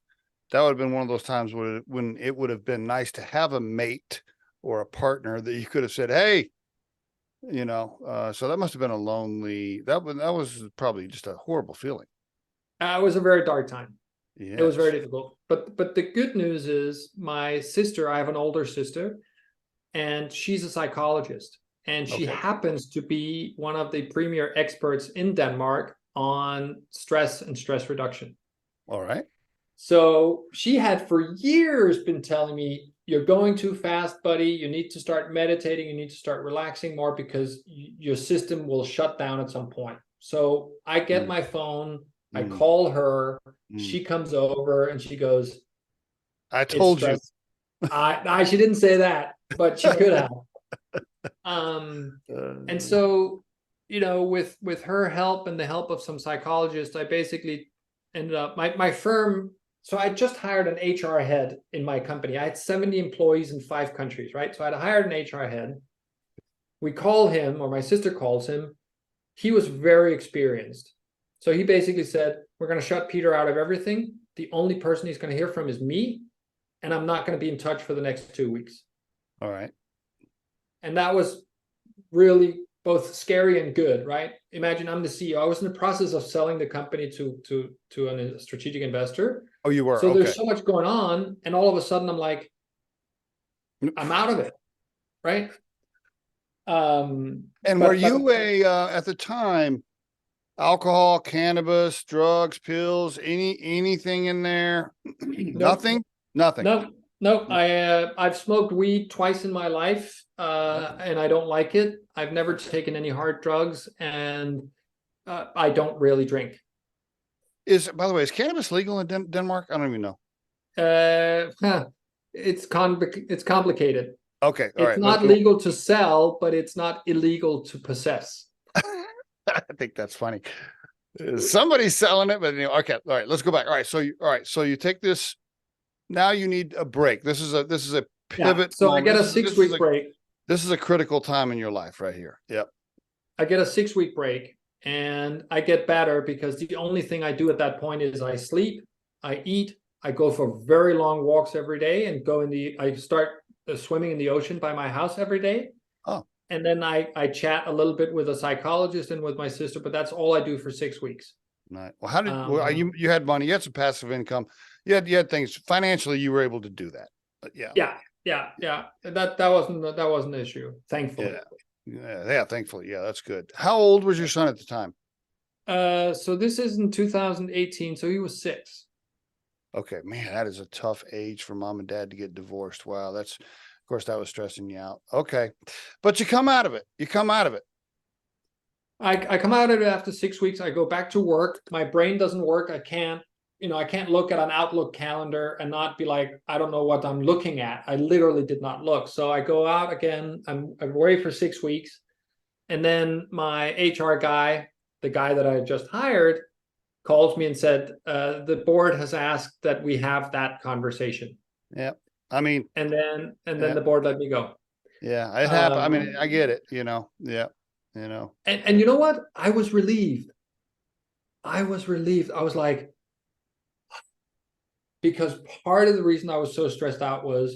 That would have been one of those times when it would have been nice to have a mate or a partner that you could have said, hey, so that must have been a lonely, that was probably just a horrible feeling. It was a very dark time. Yes. It was very difficult. But the good news is my sister, I have an older sister, and she's a psychologist. And she happens to be one of the premier experts in Denmark on stress and stress reduction. All right. So she had for years been telling me, you're going too fast, buddy. You need to start meditating. You need to start relaxing more because your system will shut down at some point. So I get my phone, I call her, she comes over and she goes, I told you. She didn't say that, but she could have. And so, with her help and the help of some psychologists, I basically ended up, my firm. So I just hired an HR head in my company. I had 70 employees in 5 countries, right? So I'd hired an HR head. We call him, or my sister calls him. He was very experienced. So he basically said, we're going to shut Peter out of everything. The only person he's going to hear from is me. And I'm not going to be in touch for the next 2 weeks. All right. And that was really both scary and good, right? Imagine I'm the CEO. I was in the process of selling the company to a strategic investor. Oh, you were. So okay. There's so much going on, and all of a sudden I'm like, I'm out of it, right? And were you at the time, alcohol, cannabis, drugs, pills, anything in there? Nothing. No. I've smoked weed twice in my life, and I don't like it. I've never taken any hard drugs, and I don't really drink. By the way, is cannabis legal in Denmark? I don't even know. It's complicated. Okay, all right. It's not legal to sell, but it's not illegal to possess. I think that's funny. Somebody's selling it, but okay. All right, let's go back. All right, so you take this. Now you need a break. This is a pivot. Yeah, so moment. I get a 6-week break. This is a critical time in your life right here. Yep. I get a 6-week break, and I get better because the only thing I do at that point is I sleep, I eat, I go for very long walks every day, and I start swimming in the ocean by my house every day. Oh. And then I chat a little bit with a psychologist and with my sister, but that's all I do for 6 weeks. Right. Well, how did you had money, you had some passive income, you had things financially, you were able to do that. But yeah. That wasn't an issue, thankfully. Yeah, thankfully. Yeah, that's good. How old was your son at the time? So this is in 2018, so he was 6. Okay, man, that is a tough age for mom and dad to get divorced. Wow, of course that was stressing you out. Okay. But you come out of it. I come out of it after 6 weeks. I go back to work. My brain doesn't work. I can't look at an Outlook calendar and not be like, I don't know what I'm looking at. I literally did not look. So I go out again. I'm away for 6 weeks. And then my HR guy, the guy that I just hired, calls me and said, the board has asked that we have that conversation. Yeah. I mean, and then the board let me go. Yeah, it happened. I mean, I get it, Yeah. And you know what? I was relieved. I was like, because part of the reason I was so stressed out was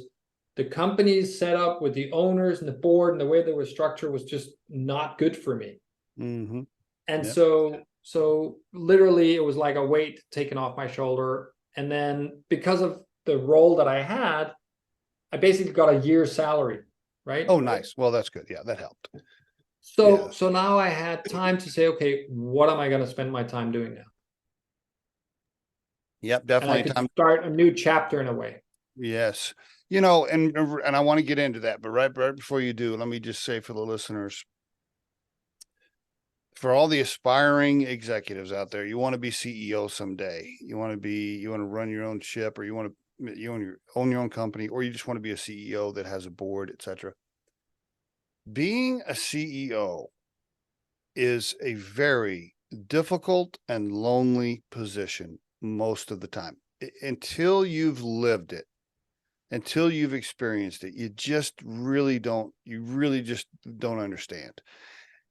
the company's setup with the owners and the board and the way they were structured was just not good for me. Mm-hmm. And so literally it was like a weight taken off my shoulder. And then because of the role that I had, I basically got a year's salary, right? Oh, nice. Well, that's good. Yeah, that helped. So now I had time to say, okay, what am I going to spend my time doing now? Yep, and I definitely could time. start a new chapter in a way. Yes. You know, and I want to get into that, but right before you do, let me just say for the listeners, for all the aspiring executives out there, you want to be CEO someday. You want to run your own ship, or you want to own your own company, or you just want to be a CEO that has a board, etc. Being a CEO is a very difficult and lonely position most of the time until you've lived it, until you've experienced it. You really just don't understand.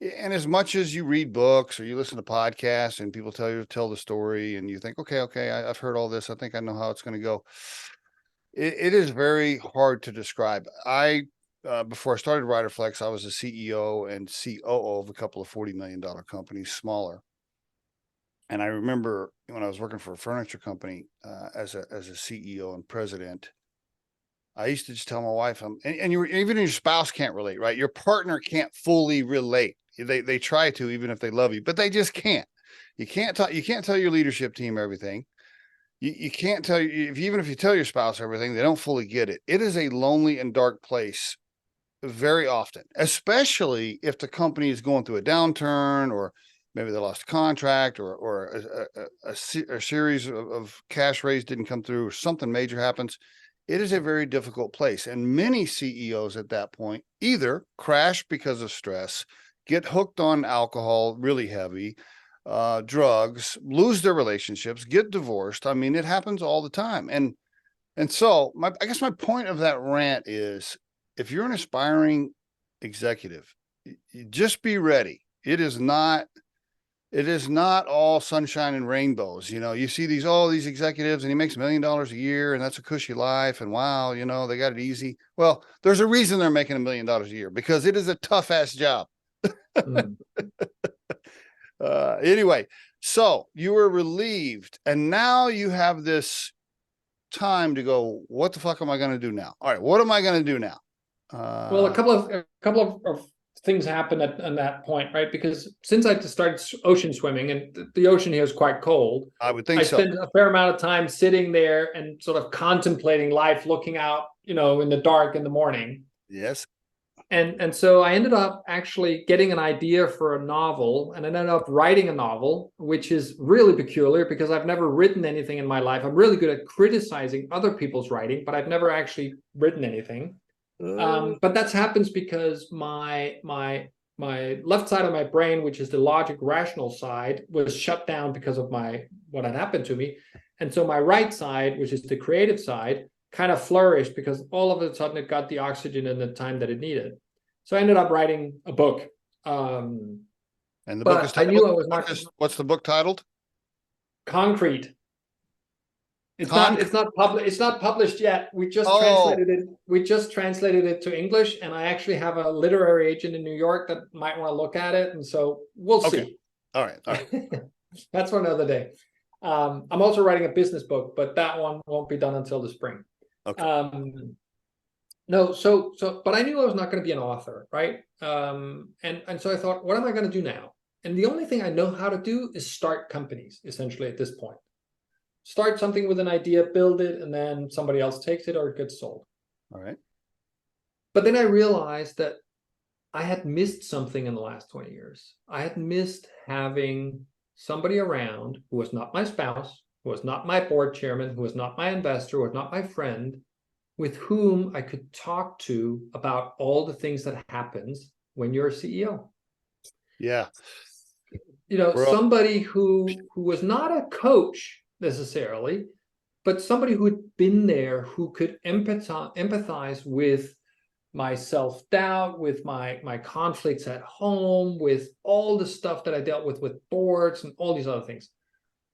And as much as you read books or you listen to podcasts and people tell the story and you think, okay, I've heard all this, I think I know how it's going to go. It is very hard to describe. Before I started Riderflex, I was a CEO and COO of a couple of $40 million companies, smaller. And I remember when I was working for a furniture company as a CEO and president, I used to just tell my wife, even your spouse can't relate, right? Your partner can't fully relate. They try to, even if they love you, but they just can't. You can't tell your leadership team everything. You can't tell, even if you tell your spouse everything, they don't fully get it. It is a lonely and dark place very often, especially if the company is going through a downturn, or maybe they lost a contract, or a series of cash raise didn't come through, or something major happens. It is a very difficult place. And many CEOs at that point either crash because of stress, get hooked on alcohol really heavy, drugs, lose their relationships, get divorced. I mean, it happens all the time. And so I guess my point of that rant is, if you're an aspiring executive, just be ready. It is not all sunshine and rainbows. You know, you see these executives and he makes $1 million a year and that's a cushy life. And wow, they got it easy. Well, there's a reason they're making $1 million a year, because it is a tough ass job. Anyway, so you were relieved and now you have this time to go, what the fuck am I going to do now? All right. What am I going to do now? Well, a couple of things happened at that point, right? Because since I started ocean swimming, and the ocean here is quite cold, I would think I spent a fair amount of time sitting there and sort of contemplating life, looking out, in the dark in the morning. Yes. And so I ended up actually getting an idea for a novel, and I ended up writing a novel, which is really peculiar because I've never written anything in my life. I'm really good at criticizing other people's writing, but I've never actually written anything. But that happens because my left side of my brain, which is the logic rational side, was shut down because of what had happened to me. And so my right side, which is the creative side, kind of flourished because all of a sudden it got the oxygen in the time that it needed. So I ended up writing a book. And the book is titled, I knew I was not. What's the book titled? Concrete. It's not published yet. We just translated it. We just translated it to English, and I actually have a literary agent in New York that might want to look at it, and so we'll see. All right. That's for another day. I'm also writing a business book, but that one won't be done until the spring. Okay. But I knew I was not going to be an author, right? And so I thought, what am I going to do now? And the only thing I know how to do is start companies, essentially, at this point. Start something with an idea, build it, and then somebody else takes it or it gets sold. All right. But then I realized that I had missed something in the last 20 years. I had missed having somebody around who was not my spouse, who was not my board chairman, who was not my investor, who was not my friend, with whom I could talk to about all the things that happens when you're a CEO. Yeah. Somebody who was not a coach necessarily, but somebody who had been there, who could empathize with my self-doubt, with my conflicts at home, with all the stuff that I dealt with boards and all these other things.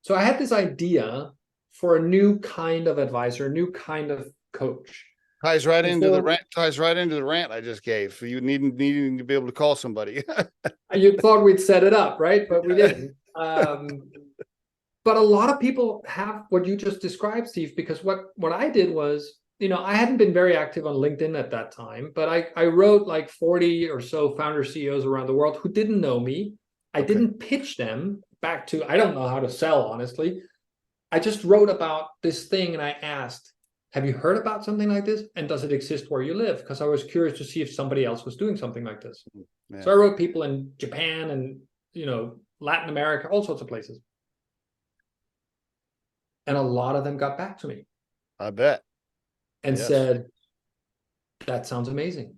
So I had this idea for a new kind of advisor, a new kind of coach. Ties right into the rant I just gave. You needing to be able to call somebody. You thought we'd set it up, right? But we didn't. But a lot of people have what you just described, Steve, because what I did was, I hadn't been very active on LinkedIn at that time, but I wrote like 40 or so founder CEOs around the world who didn't know me. I didn't pitch them back to, I don't know how to sell, honestly. I just wrote about this thing and I asked, have you heard about something like this? And does it exist where you live? Because I was curious to see if somebody else was doing something like this. Yeah. So I wrote people in Japan and, Latin America, all sorts of places. And a lot of them got back to me. I bet. And Yes. said, that sounds amazing.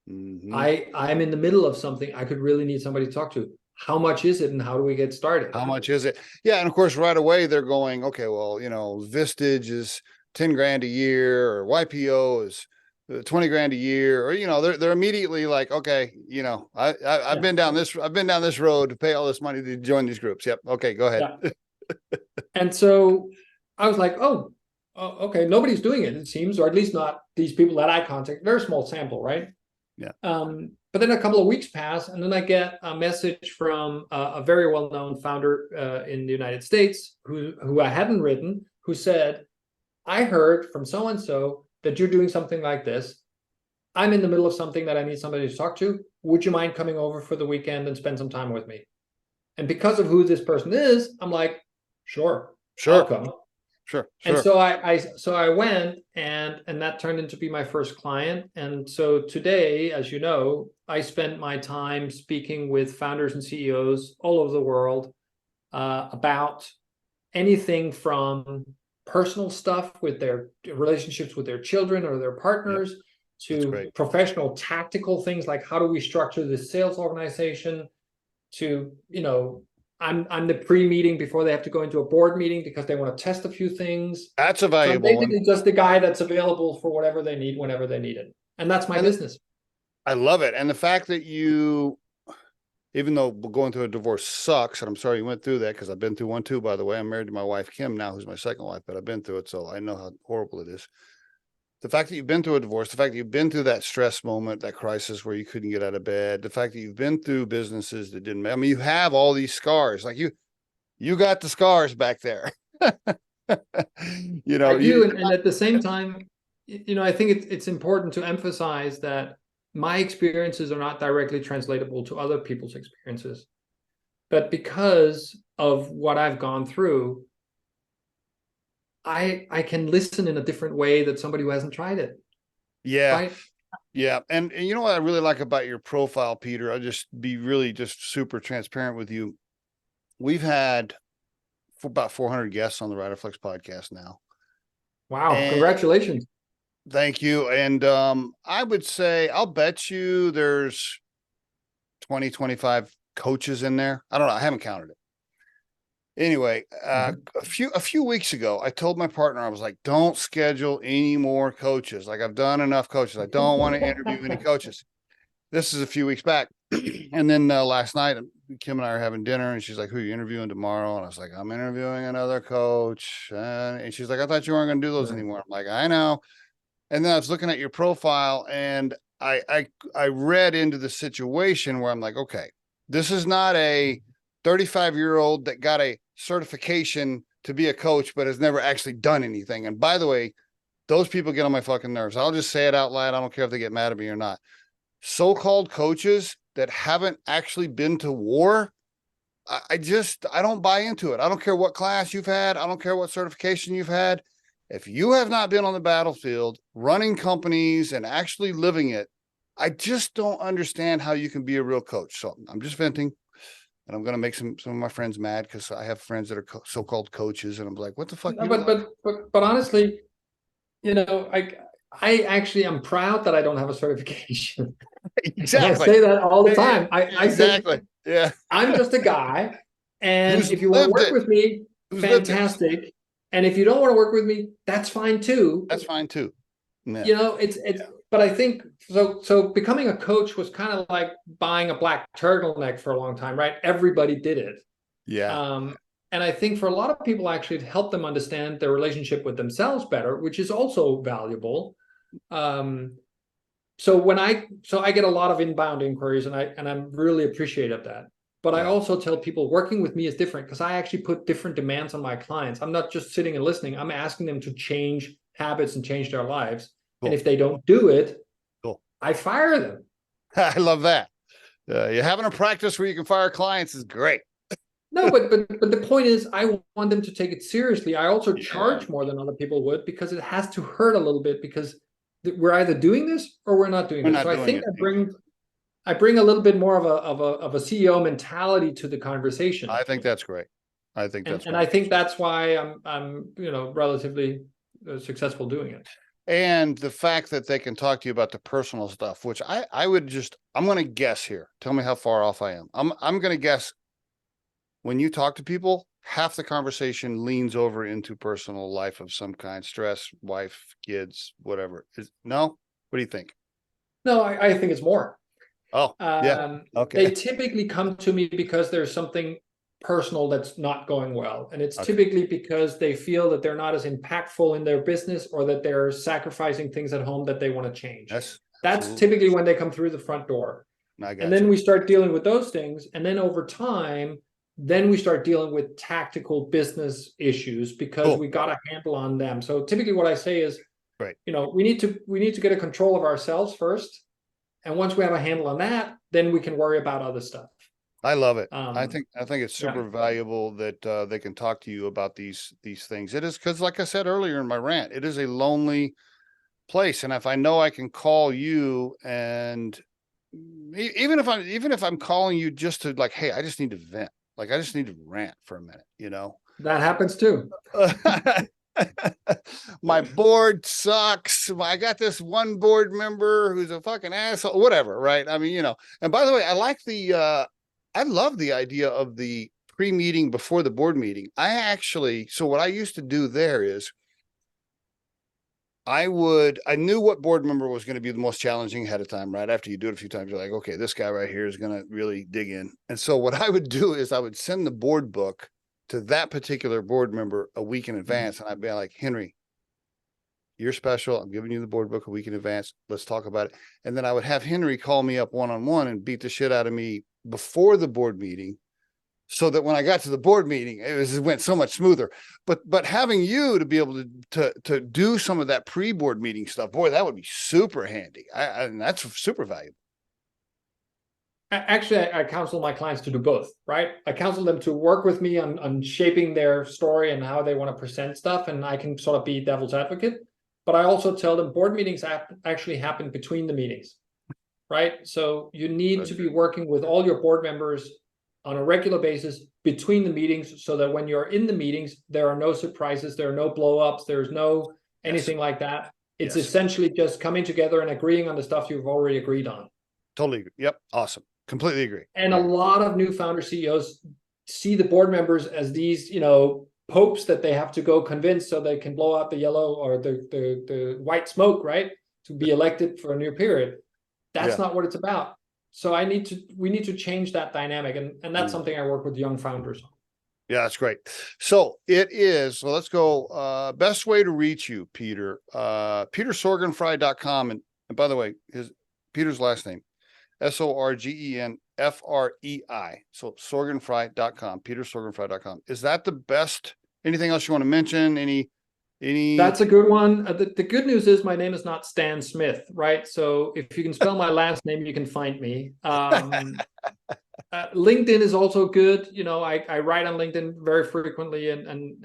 Mm-hmm. I'm in the middle of something. I could really need somebody to talk to. How much is it and how do we get started? How much is it? Yeah. And of course, right away, they're going, okay, well, Vistage is 10 grand a year, or YPO is 20 grand a year, or, they're immediately like, okay, I've been down this road to pay all this money to join these groups. Yep. Okay, go ahead. Yeah. And so I was like, oh, okay, nobody's doing it, it seems, or at least not these people that I contact. Very small sample, right? Yeah. But then a couple of weeks pass, and then I get a message from a very well-known founder in the United States who I hadn't written, who said, I heard from so-and-so that you're doing something like this. I'm in the middle of something that I need somebody to talk to. Would you mind coming over for the weekend and spend some time with me? And because of who this person is, I'm like, sure, I'll come. Sure. And so I went, and that turned into be my first client. And so today, as you know, I spend my time speaking with founders and CEOs all over the world about anything from personal stuff with their relationships with their children or their partners, to professional tactical things like how do we structure this sales organization, to I'm the pre-meeting before they have to go into a board meeting because they want to test a few things. That's a valuable one. Basically just the guy that's available for whatever they need, whenever they need it. And that's my business. I love it. And the fact that even though going through a divorce sucks, and I'm sorry you went through that, because I've been through one too, by the way. I'm married to my wife, Kim, now, who's my second wife, but I've been through it, so I know how horrible it is. The fact that you've been through a divorce, the fact that you've been through that stress moment, that crisis where you couldn't get out of bed, the fact that you've been through businesses that didn't, you have all these scars. Like you got the scars back there. I do. And at the same time, I think it's important to emphasize that my experiences are not directly translatable to other people's experiences. But because of what I've gone through, I can listen in a different way that somebody who hasn't tried it. Yeah. Right? Yeah. And you know what I really like about your profile, Peter? I'll just be really just super transparent with you. We've had about 400 guests on the Riderflex podcast now. Wow. And congratulations. Thank you. And I would say, I'll bet you there's 20, 25 coaches in there. I don't know. I haven't counted it. Anyway, a few weeks ago, I told my partner, I was like, don't schedule any more coaches. Like, I've done enough coaches. I don't want to interview any coaches. This is a few weeks back. And then last night, Kim and I are having dinner, and she's like, who are you interviewing tomorrow? And I was like, I'm interviewing another coach. And she's like, I thought you weren't going to do those anymore. I'm like, I know. And then I was looking at your profile, and I read into the situation where I'm like, okay, this is not a 35-year-old that got a certification to be a coach, but has never actually done anything. And by the way, those people get on my fucking nerves. I'll just say it out loud. I don't care if they get mad at me or not. So-called coaches that haven't actually been to war, I don't buy into it. I don't care what class you've had. I don't care what certification you've had. If you have not been on the battlefield, running companies and actually living it, I just don't understand how you can be a real coach. So I'm just venting, and I'm going to make some of my friends mad, because I have friends that are so-called coaches, and I'm like, what the fuck? But honestly, I actually am proud that I don't have a certification. Exactly. I say that all the time. I say, yeah, I'm just a guy, and if you want to work with me, fantastic. And if you don't want to work with me, that's fine too. That's fine too. Yeah. But I think so becoming a coach was kind of like buying a black turtleneck for a long time, right? Everybody did it. Yeah. And I think for a lot of people, actually, it helped them understand their relationship with themselves better, which is also valuable. So I get a lot of inbound inquiries, and I'm really appreciative of that. But I also tell people working with me is different, because I actually put different demands on my clients. I'm not just sitting and listening. I'm asking them to change habits and change their lives. Cool. And if they don't do it, I fire them. I love that. You having a practice where you can fire clients is great. No, but the point is, I want them to take it seriously. I also Yeah. charge more than other people would because it has to hurt a little bit because we're either doing this or we're not doing We're this. not So I doing think it. I bring a little bit more of a CEO mentality to the conversation. I think that's great. I think that's And I great. think that's why I'm relatively successful doing it. And the fact that they can talk to you about the personal stuff, which I would just, I'm going to guess here. Tell me how far off I am. I'm going to guess when you talk to people, half the conversation leans over into personal life of some kind, stress, wife, kids, whatever. No? What do you think? No, I think it's more. Oh, yeah. Okay. They typically come to me because there's something personal that's not going well. And it's Okay. typically because they feel that they're not as impactful in their business or that they're sacrificing things at home that they want to change. Yes. That's Absolutely. typically when they come through the front door. And then we start dealing with those things. And then over time, then we start dealing with tactical business issues because we got a handle on them. So typically what I say is, right, we need to get a control of ourselves first. And once we have a handle on that, then we can worry about other stuff. I love it. I think it's super valuable that they can talk to you about these things. It is because, like I said earlier in my rant, it is a lonely place. And if I know I can call you, and even if I'm calling you just to like, hey, I just need to vent. Like, I just need to rant for a minute, That happens too. My board sucks. I got this one board member who's a fucking asshole, whatever. Right. I mean, and by the way, I love the idea of the pre-meeting before the board meeting. So what I used to do there is I knew what board member was going to be the most challenging ahead of time, right? After you do it a few times, you're like, okay, this guy right here is going to really dig in. And so what I would do is I would send the board book to that particular board member a week in advance. And I'd be like, Henry, you're special. I'm giving you the board book a week in advance. Let's talk about it. And then I would have Henry call me up one-on-one and beat the shit out of me before the board meeting, so that when I got to the board meeting, it went so much smoother. But having you to be able to do some of that pre-board meeting stuff, boy, that would be super handy. And that's super valuable. Actually, I counsel my clients to do both, right? I counsel them to work with me on shaping their story and how they want to present stuff, and I can sort of be devil's advocate. But I also tell them board meetings actually happen between the meetings, right? So you need to be working with all your board members on a regular basis between the meetings, so that when you're in the meetings, there are no surprises, there are no blow-ups, there's no anything like that. It's essentially just coming together and agreeing on the stuff you've already agreed on. Totally agree. Yep. Awesome. Completely agree. And a lot of new founder CEOs see the board members as these, popes that they have to go convince so they can blow out the yellow or the white smoke, right? To be elected for a new period. That's not what it's about. So we need to change that dynamic. And that's something I work with young founders on. Yeah, that's great. So let's go. Best way to reach you, Peter. Sorgenfrei.com. And by the way, Peter's last name, Sorgenfrei. So Sorgenfrei.com, Sorgenfrei.com. Is that the best? Anything else you want to mention? Any? That's a good one. The good news is my name is not Stan Smith, right? So if you can spell my last name, you can find me. LinkedIn is also good. I write on LinkedIn very frequently, and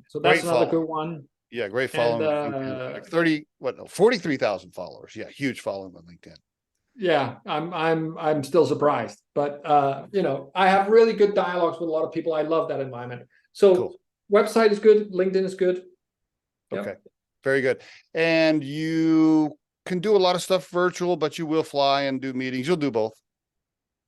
so that's another good one. Yeah, great following. Like 43,000 followers. Yeah, huge following on LinkedIn. Yeah, I'm still surprised, but I have really good dialogues with a lot of people. I love that environment. So website is good, LinkedIn is good. Okay, very good. And you can do a lot of stuff virtual, but you will fly and do meetings. You'll do both.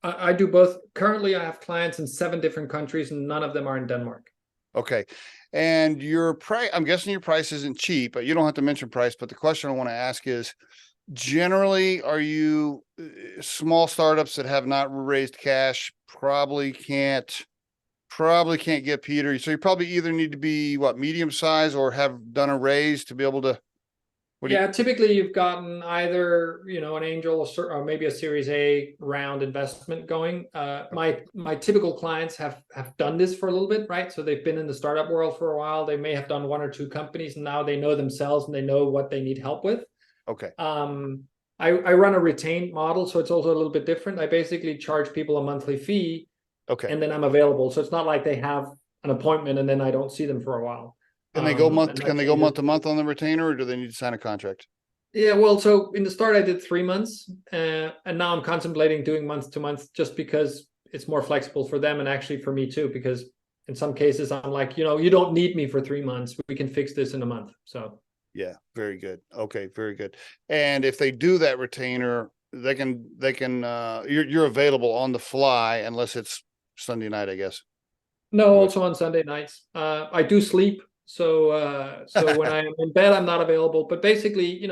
I do both. Currently, I have clients in 7 different countries, and none of them are in Denmark. Okay. And your price, I'm guessing your price isn't cheap, but you don't have to mention price. But the question I want to ask is, generally, are you small startups that have not raised cash, probably can't get Peter. So you probably either need to be medium size or have done a raise to be able to. Typically you've gotten either an angel or maybe a Series A round investment going. My typical clients have done this for a little bit, right? So they've been in the startup world for a while. They may have done 1 or 2 companies, and now they know themselves and they know what they need help with. Okay. I run a retained model, so it's also a little bit different. I basically charge people a monthly fee, Okay. and then I'm available. So it's not like they have an appointment and then I don't see them for a while. Can they go And that changes. month to month on the retainer, or do they need to sign a contract? Yeah, well, so in the start I did 3 months, and now I'm contemplating doing month to month just because it's more flexible for them and actually for me too, because in some cases I'm like, you don't need me for 3 months. We can fix this in a month. So Yeah, very good. Okay, very good. And if they do that retainer, they can you're available on the fly unless it's Sunday night, I guess. no, also on Sunday nights. I do sleep. So when I'm in bed, I'm not available. But basically,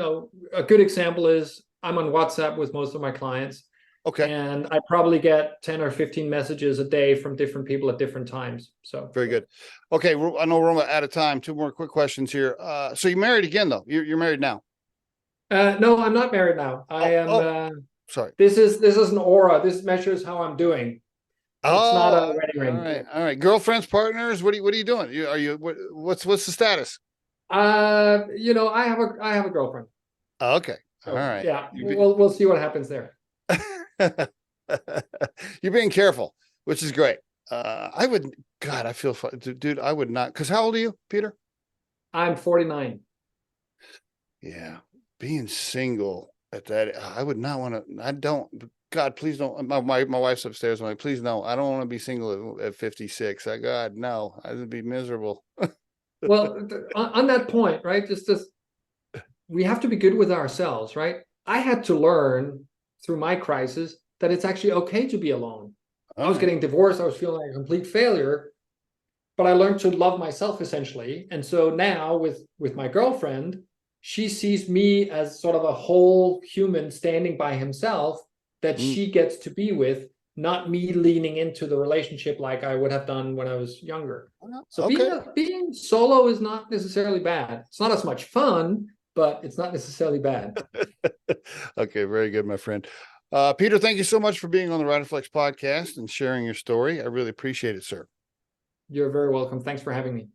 a good example is I'm on WhatsApp with most of my clients. Okay. And I probably get 10 or 15 messages a day from different people at different times. So very good. Okay, I know we're out of time. Two more quick questions here. So you're married again, though? You're married now? No, I'm not married now. I am. Sorry. This is an aura. This measures how I'm doing. It's not a wedding ring. All right. Girlfriends, partners. What are you doing? What's the status? I have a girlfriend. Okay. So, all right. Yeah, we'll see what happens there. You're being careful, which is great. I feel fun. Dude, I would not. Because how old are you, Peter? I'm 49. Yeah. Being single at that, I would not want to. God, please don't. My wife's upstairs. I'm like, please no. I don't want to be single at 56. God, no. I would be miserable. Well, on that point, right? Just we have to be good with ourselves, right? I had to learn through my crisis that it's actually okay to be alone. I was getting divorced. I was feeling like a complete failure, but I learned to love myself essentially. And so now with my girlfriend, she sees me as sort of a whole human standing by himself that she gets to be with, not me leaning into the relationship like I would have done when I was younger. So being solo is not necessarily bad. It's not as much fun, but it's not necessarily bad. Okay, very good, my friend. Peter, thank you so much for being on the Riderflex podcast and sharing your story. I really appreciate it, sir. You're very welcome. Thanks for having me.